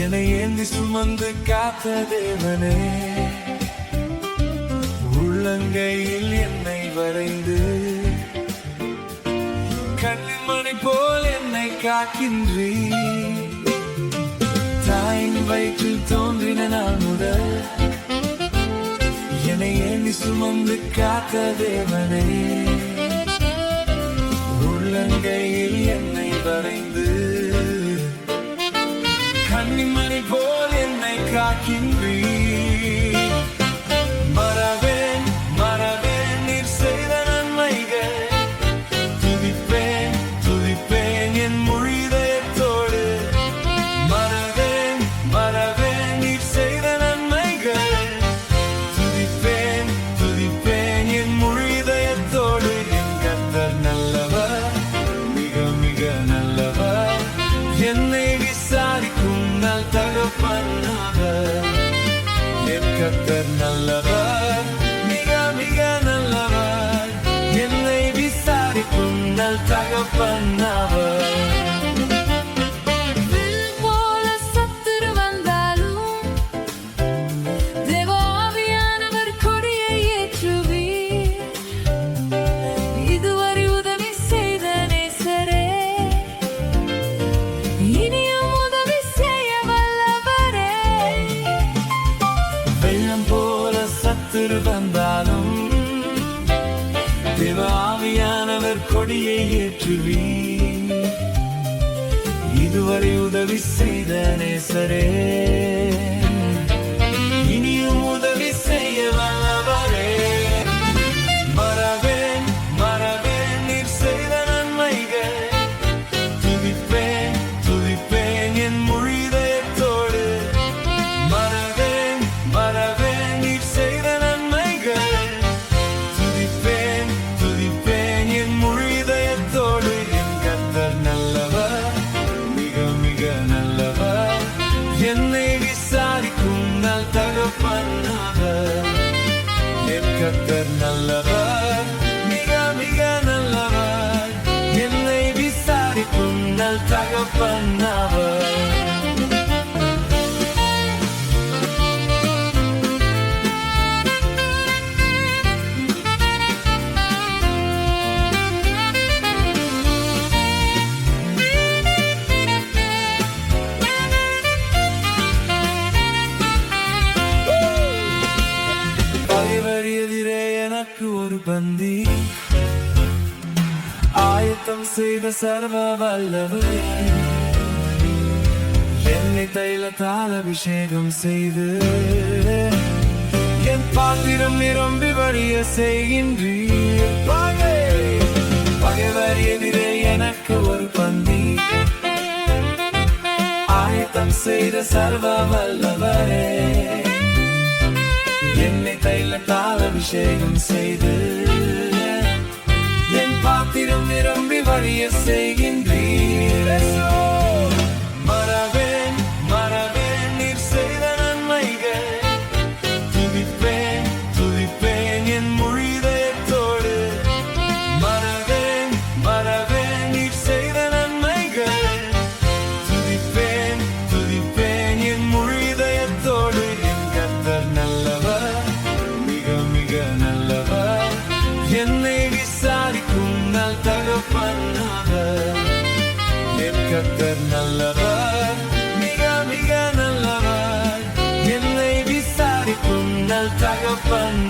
என்னை ஏந்தி சுமந்து காத்த தேவனே, உள்ளங்கையில் என்னை வரைந்து கண்ணிமணி போல் என்னை காக்கின்றீ. தாயின் வயிற்றில் தோன்றின நாள் முதல் என்னை ஏந்தி சுமந்து காத்த தேவனே, உள்ளங்கையில் என்னை வரைந்து கண்ணிமணி போல் என்னை காக்கின்றீ. மறவேன் மறவேன் நீர் செய்த நன்மைகள், துதிப்பேன் துதிப்பேன் என் முழுதயத்தோடு. மறவேன் மறவேன் நீர் செய்த நன்மைகள், துதிப்பேன் துதிப்பேன் என் முழுதயத்தோடு. என் கர்த்தர் நல்லவர், மிக மிக நல்லவர், என்னை விசாரிக்கும் நல் தகப்பன் அவர். என் கர்த்தர் நல்லவர், மிக மிக நல்லவர், என்னை விசாரிக்கும் நல் தகப்பன் அவர். வந்தாலும் தேவ ஆவியானவர் கொடியை ஏற்றுவீர். இதுவரை உதவி செய்த நேசரே, இனியும் உதவி செய்ய வல்லவரே. மறவேன் மறவேன் நீர் செய்த நன்மைகள், துதிப்பேன் துதிப்பேன் என் முழுதயத்தோடு. மறவேன் மறவேன் நீர் செய்த என்னை விசாரிக்கும் நல் தகப்பன் அவர். என் கர்த்தர் நல்லவர், மிக மிக நல்லவர், என்னை விசாரிக்கும் நல் தகப்பன் அவர். எதிரே எனக்கு ஒரு பந்தி ஆயத்தம் செய்த சர்வ வல்லவரே, என்னை தைலத்தால் அபிஷேகம் செய்து என் பாத்திரம் நிரம்பி வழிய செய்கின்றீர். பகைவர் எதிரே எனக்கு ஒரு பந்தி ஆயத்தம் செய்த சர்வ வல்லவரே, என்னை தைலத்தால் அபிஷேகம் செய்து என் பாத்திரம் நிரம்பி வழிய செய்கின்றீர். மறவேன் மறவேன் நீர் செய்த நன்மைகள், துதிப்பேன் துதிப்பேன் என் முழுதயத்தோடு. மறவேன் மறவேன் நீர் செய்த நன்மைகள், துதிப்பேன் துதிப்பேன் என் முழுதயத்தோடு. என் கர்த்தர் நல்லவர், நல்லவர், என்னை விசாரிக்கும் நல் தகப்பன் அவர். என் கர்த்தர் நல்லவர், மிக மிக நல்லவர், என்னை விசாரிக்கும் நல் தகப்பன்